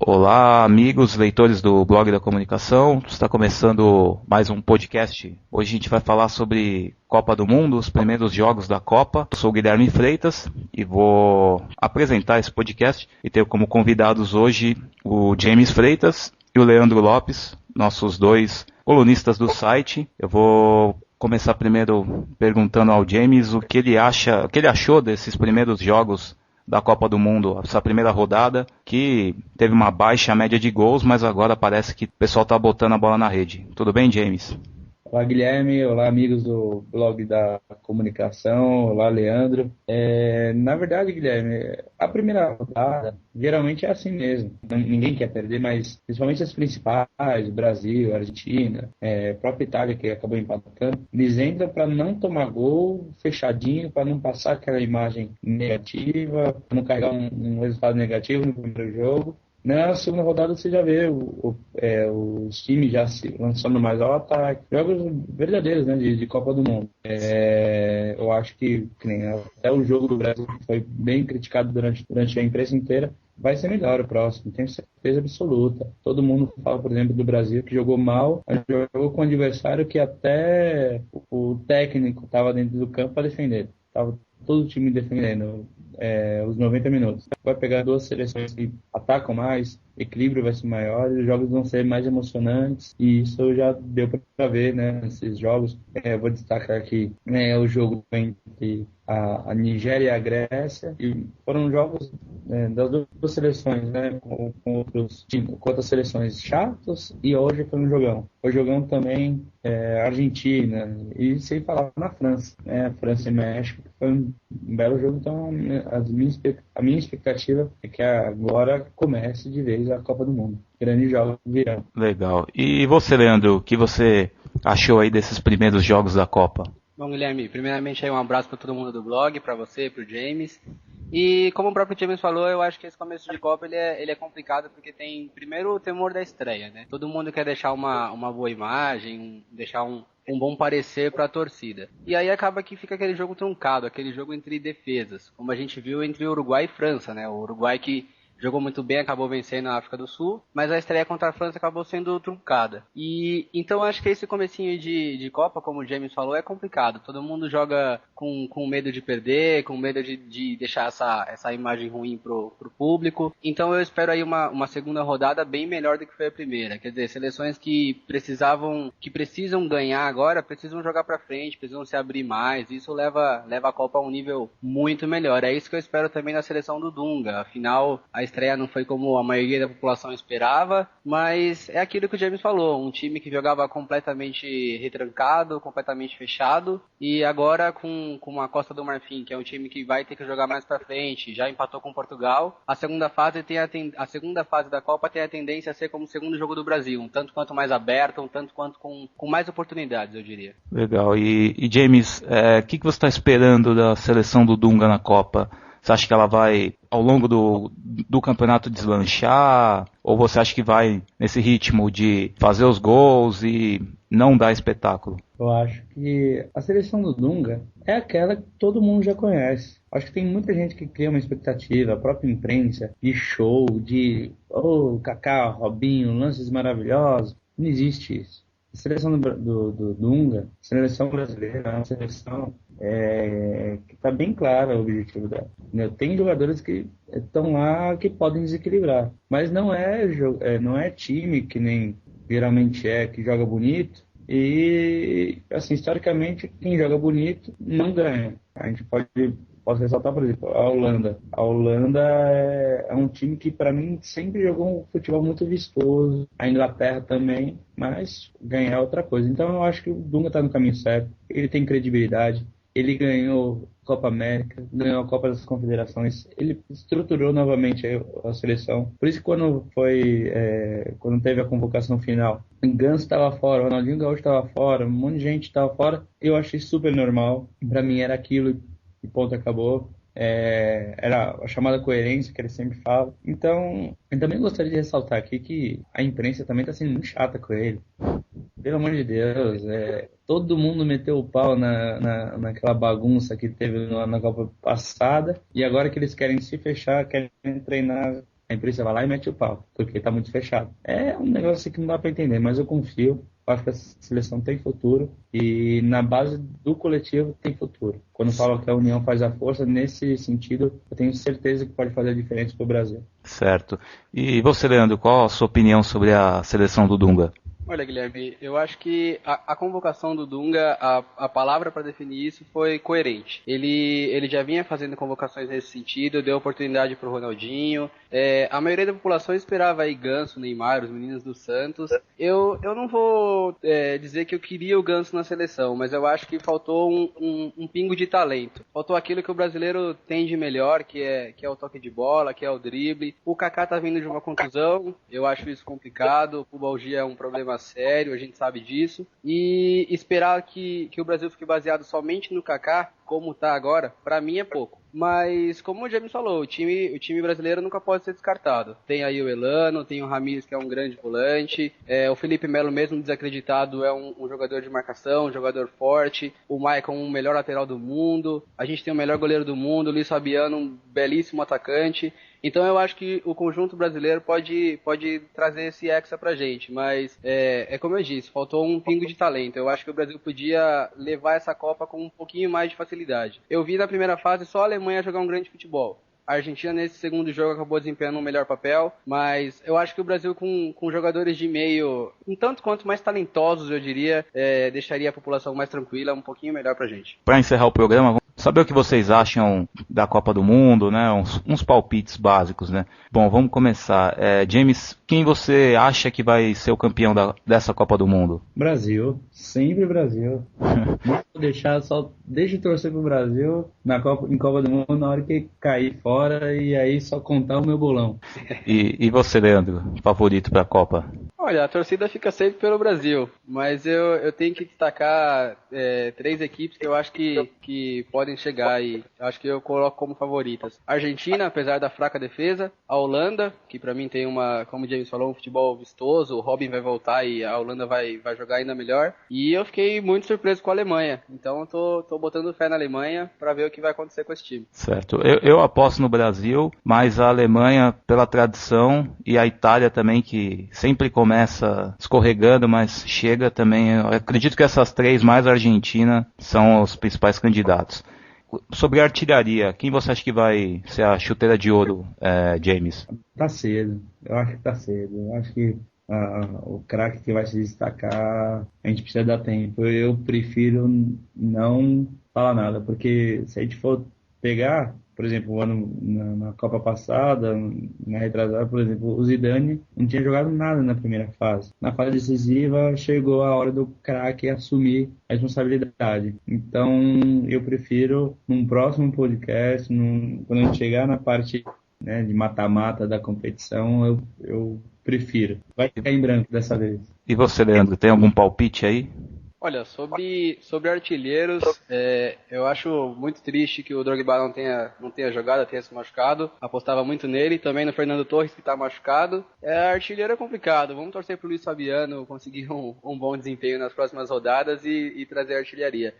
Olá, amigos, leitores do blog da comunicação. Está começando mais um podcast. Hoje a gente vai falar sobre Copa do Mundo, os primeiros jogos da Copa. Eu sou o Guilherme Freitas e vou apresentar esse podcast e ter como convidados hoje o James Freitas e o Leandro Lopes, nossos dois colunistas do site. Eu vou começar primeiro perguntando ao James o que ele achou desses primeiros jogos da Copa do Mundo, essa primeira rodada, que teve uma baixa média de gols, mas agora parece que o pessoal está botando a bola na rede. Tudo bem, James? Olá, Guilherme. Olá, amigos do blog da comunicação. Olá, Leandro. Na verdade, Guilherme, a primeira rodada geralmente é assim mesmo. Ninguém quer perder, mas principalmente as principais, Brasil, Argentina, a própria Itália, que acabou empatando, eles entram para não tomar gol fechadinho, para não passar aquela imagem negativa, para não carregar um resultado negativo no primeiro jogo. Na segunda rodada você já vê os times já se lançando mais ao ataque. Jogos verdadeiros, né, de Copa do Mundo. Eu acho que nem até o jogo do Brasil, que foi bem criticado durante a imprensa inteira, vai ser melhor o próximo, tenho certeza absoluta. Todo mundo fala, por exemplo, do Brasil, que jogou mal, mas jogou com um adversário que até o técnico estava dentro do campo para defender. Estava todo o time defendendo os 90 minutos. Vai pegar duas seleções que atacam mais, equilíbrio vai ser maior, os jogos vão ser mais emocionantes, e isso já deu para ver, né, nesses jogos. Vou destacar aqui o jogo entre a Nigéria e a Grécia, e foram jogos das duas seleções, né, com outras seleções chatos, e hoje foi um jogão. Foi jogão também Argentina, e sem falar na França, né, França e México, foi um belo jogo. Então a minha expectativa é que agora comece de vez a Copa do Mundo. Grandes jogos virão. Legal. E você, Leandro, o que você achou aí desses primeiros jogos da Copa? Bom, Guilherme, primeiramente aí um abraço para todo mundo do blog, para você, para o James. E como o próprio James falou, eu acho que esse começo de Copa ele é complicado porque tem primeiro o temor da estreia, né? Todo mundo quer deixar uma boa imagem, deixar um bom parecer para a torcida. E aí acaba que fica aquele jogo truncado, aquele jogo entre defesas, como a gente viu entre Uruguai e França, né? O Uruguai que jogou muito bem, acabou vencendo a África do Sul, mas a estreia contra a França acabou sendo truncada. E então acho que esse comecinho de Copa, como o James falou, é complicado. Todo mundo joga com medo de perder, com medo de deixar essa imagem ruim pro público. Então eu espero aí uma segunda rodada bem melhor do que foi a primeira. Quer dizer, seleções que precisam ganhar agora, precisam jogar pra frente, precisam se abrir mais. Isso leva a Copa a um nível muito melhor. É isso que eu espero também na seleção do Dunga. Afinal, a estreia não foi como a maioria da população esperava, mas é aquilo que o James falou, um time que jogava completamente retrancado, completamente fechado, e agora com a Costa do Marfim, que é um time que vai ter que jogar mais pra frente, já empatou com Portugal, a segunda fase da Copa tem a tendência a ser como o segundo jogo do Brasil, um tanto quanto mais aberto, um tanto quanto com mais oportunidades, eu diria. Legal. E James, o que você está esperando da seleção do Dunga na Copa? Você acha que ela vai, ao longo do campeonato, deslanchar? Ou você acha que vai nesse ritmo de fazer os gols e não dar espetáculo? Eu acho que a seleção do Dunga é aquela que todo mundo já conhece. Acho que tem muita gente que cria uma expectativa, a própria imprensa, de show, de Kaká, Robinho, lances maravilhosos. Não existe isso. A seleção do Dunga, a seleção brasileira, é uma seleção que está bem clara o objetivo dela. Tem jogadores que estão lá que podem desequilibrar, mas não é time que nem geralmente que joga bonito. E, assim, historicamente, quem joga bonito não ganha. A gente posso ressaltar, por exemplo, a Holanda. A Holanda é um time que, para mim, sempre jogou um futebol muito vistoso. A Inglaterra também, mas ganhar é outra coisa. Então, eu acho que o Dunga está no caminho certo. Ele tem credibilidade. Ele ganhou a Copa América, ganhou a Copa das Confederações. Ele estruturou novamente a seleção. Por isso que quando teve a convocação final, o Ganso estava fora, o Ronaldinho Gaúcho estava fora, um monte de gente estava fora. Eu achei super normal. Para mim era aquilo e ponto, acabou. Era a chamada coerência que ele sempre fala. Então, eu também gostaria de ressaltar aqui que a imprensa também está sendo muito chata com ele. Pelo amor de Deus, todo mundo meteu o pau naquela bagunça que teve na Copa passada, e agora que eles querem se fechar, querem treinar a imprensa vai lá e mete o pau, porque tá muito fechado. É um negócio assim que não dá para entender, mas eu confio. Eu acho que a seleção tem futuro e na base do coletivo tem futuro. Quando falam que a união faz a força, nesse sentido, eu tenho certeza que pode fazer a diferença para o Brasil. Certo. E você, Leandro, qual a sua opinião sobre a seleção do Dunga? Olha, Guilherme, eu acho que a convocação do Dunga, a palavra para definir isso foi coerente. Ele já vinha fazendo convocações nesse sentido, deu oportunidade para o Ronaldinho. A maioria da população esperava aí Ganso, Neymar, os meninos do Santos. Eu não vou dizer que eu queria o Ganso na seleção, mas eu acho que faltou um pingo de talento. Faltou aquilo que o brasileiro tem de melhor, que é o toque de bola, que é o drible. O Kaká tá vindo de uma contusão, eu acho isso complicado. O pubalgia é um problema sério, a gente sabe disso. E esperar que o Brasil fique baseado somente no Kaká, como tá agora, pra mim é pouco. Mas, como o James falou, o time brasileiro nunca pode ser descartado. Tem aí o Elano, tem o Ramires, que é um grande volante. O Felipe Melo, mesmo desacreditado, é um jogador de marcação, um jogador forte. O Maicon, o melhor lateral do mundo. A gente tem o melhor goleiro do mundo, o Luiz Fabiano, um belíssimo atacante. Então eu acho que o conjunto brasileiro pode trazer esse hexa pra gente, mas como eu disse, faltou um pingo de talento. Eu acho que o Brasil podia levar essa Copa com um pouquinho mais de facilidade. Eu vi na primeira fase só a Alemanha jogar um grande futebol. A Argentina nesse segundo jogo acabou desempenhando um melhor papel, mas eu acho que o Brasil com jogadores de meio, um tanto quanto mais talentosos, eu diria, deixaria a população mais tranquila, um pouquinho melhor pra gente. Para encerrar o programa, vamos saber o que vocês acham da Copa do Mundo, né? Uns palpites básicos, né? Bom, vamos começar. James, quem você acha que vai ser o campeão dessa Copa do Mundo? Brasil, sempre Brasil. Deixa eu torcer pro Brasil em Copa do Mundo na hora que cair fora e aí só contar o meu bolão. E você, Leandro, favorito para a Copa? Olha, a torcida fica sempre pelo Brasil, mas eu tenho que destacar 3 equipes que eu acho que podem chegar e acho que eu coloco como favoritas. A Argentina, apesar da fraca defesa, a Holanda, que pra mim tem como o James falou, um futebol vistoso, o Robin vai voltar e a Holanda vai jogar ainda melhor. E eu fiquei muito surpreso com a Alemanha, então eu tô botando fé na Alemanha pra ver o que vai acontecer com esse time. Certo, eu aposto no Brasil, mas a Alemanha pela tradição e a Itália também, que sempre começa escorregando, mas chega também. Eu acredito que essas 3 mais a Argentina são os principais candidatos. Sobre a artilharia, quem você acha que vai ser a chuteira de ouro, James? Tá cedo, eu acho que tá cedo. Eu acho que o craque que vai se destacar, a gente precisa dar tempo. Eu prefiro não falar nada, porque se a gente for pegar, por exemplo, na Copa passada, na retrasada, por exemplo, o Zidane não tinha jogado nada na primeira fase. Na fase decisiva, chegou a hora do craque assumir a responsabilidade. Então, eu prefiro, num próximo podcast, quando a gente chegar na parte, né, de mata-mata da competição, eu prefiro. Vai ficar em branco dessa vez. E você, Leandro, tem algum palpite aí? Olha, sobre artilheiros, eu acho muito triste que o Drogba não tenha jogado, tenha se machucado. Apostava muito nele, também no Fernando Torres, que está machucado. Artilheiro é complicado, vamos torcer pro Luiz Fabiano conseguir um bom desempenho nas próximas rodadas e trazer a artilharia.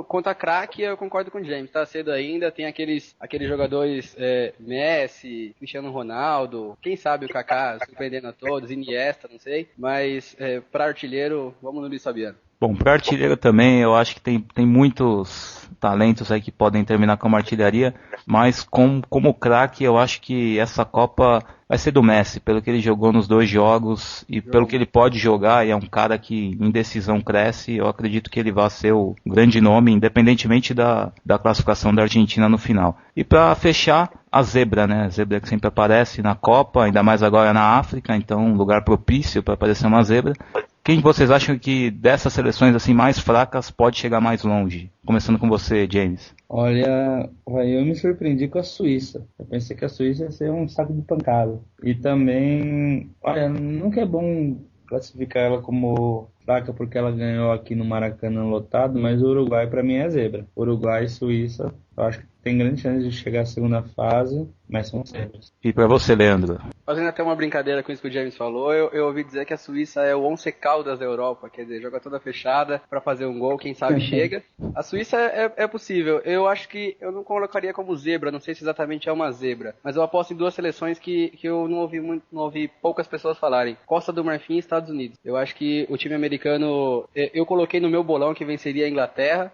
Quanto a craque, eu concordo com o James, tá cedo ainda, tem aqueles jogadores Messi, Cristiano Ronaldo, quem sabe o Kaká surpreendendo a todos, Iniesta, não sei. Mas para artilheiro, vamos no Luiz Fabiano. Bom, para artilheiro também, eu acho que tem muitos talentos aí que podem terminar como artilharia, mas como craque, eu acho que essa Copa vai ser do Messi, pelo que ele jogou nos 2 jogos e pelo que ele pode jogar, e é um cara que em decisão cresce, eu acredito que ele vai ser o grande nome, independentemente da classificação da Argentina no final. E para fechar, a zebra, né? A zebra que sempre aparece na Copa, ainda mais agora na África, então um lugar propício para aparecer uma zebra. Quem vocês acham que dessas seleções assim mais fracas pode chegar mais longe? Começando com você, James. Olha, eu me surpreendi com a Suíça. Eu pensei que a Suíça ia ser um saco de pancada. E também, olha, nunca é bom classificar ela como fraca porque ela ganhou aqui no Maracanã lotado, mas o Uruguai para mim é zebra. Uruguai e Suíça, eu acho que tem grande chance de chegar à segunda fase mas são zebras. E para você, Leandro? Fazendo até uma brincadeira com isso que o James falou, eu ouvi dizer que a Suíça é o Once Caldas da Europa, quer dizer, joga toda fechada pra fazer um gol, quem sabe chega. A Suíça é possível. Eu acho que eu não colocaria como zebra, não sei se exatamente é uma zebra, mas eu aposto em duas seleções que eu não ouvi poucas pessoas falarem. Costa do Marfim e Estados Unidos. Eu acho que o time americano, eu coloquei no meu bolão que venceria a Inglaterra,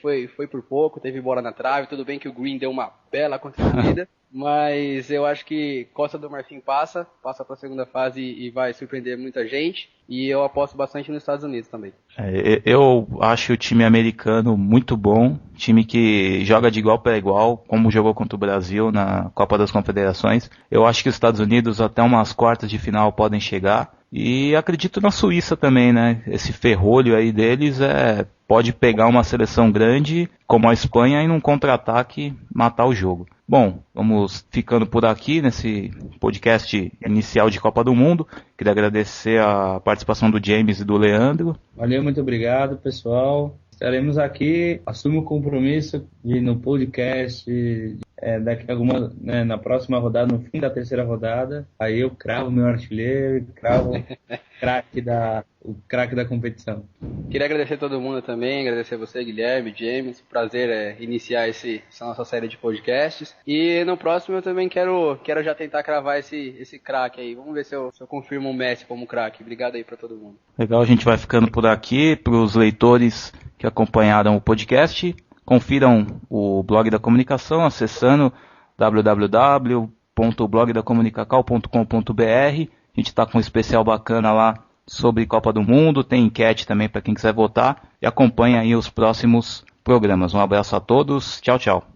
foi por pouco, teve bola na trave, tudo bem que o Green deu uma bela contribuída, mas eu acho que Costa do Marfim passa para a segunda fase e vai surpreender muita gente, e eu aposto bastante nos Estados Unidos também. Eu acho o time americano muito bom, time que joga de igual para igual, como jogou contra o Brasil na Copa das Confederações. Eu acho que os Estados Unidos até umas quartas de final podem chegar, e acredito na Suíça também, né? Esse ferrolho aí deles pode pegar uma seleção grande como a Espanha e num contra-ataque matar o jogo. Bom, vamos ficando por aqui nesse podcast inicial de Copa do Mundo. Queria agradecer a participação do James e do Leandro. Valeu, muito obrigado, pessoal. Estaremos aqui, assumo o compromisso de ir no podcast daqui a na próxima rodada, no fim da terceira rodada. Aí eu cravo meu artilheiro, cravo o craque da competição. Queria agradecer a todo mundo também, agradecer a você, Guilherme, James. Prazer iniciar essa nossa série de podcasts. E no próximo eu também quero já tentar cravar esse craque aí. Vamos ver se eu confirmo o Messi como craque. Obrigado aí pra todo mundo. Legal, a gente vai ficando por aqui. Para os leitores que acompanharam o podcast, confiram o blog da comunicação acessando www.blogdacomunicacal.com.br. A gente está com um especial bacana lá sobre Copa do Mundo, tem enquete também para quem quiser votar, e acompanha aí os próximos programas. Um abraço a todos, tchau, tchau.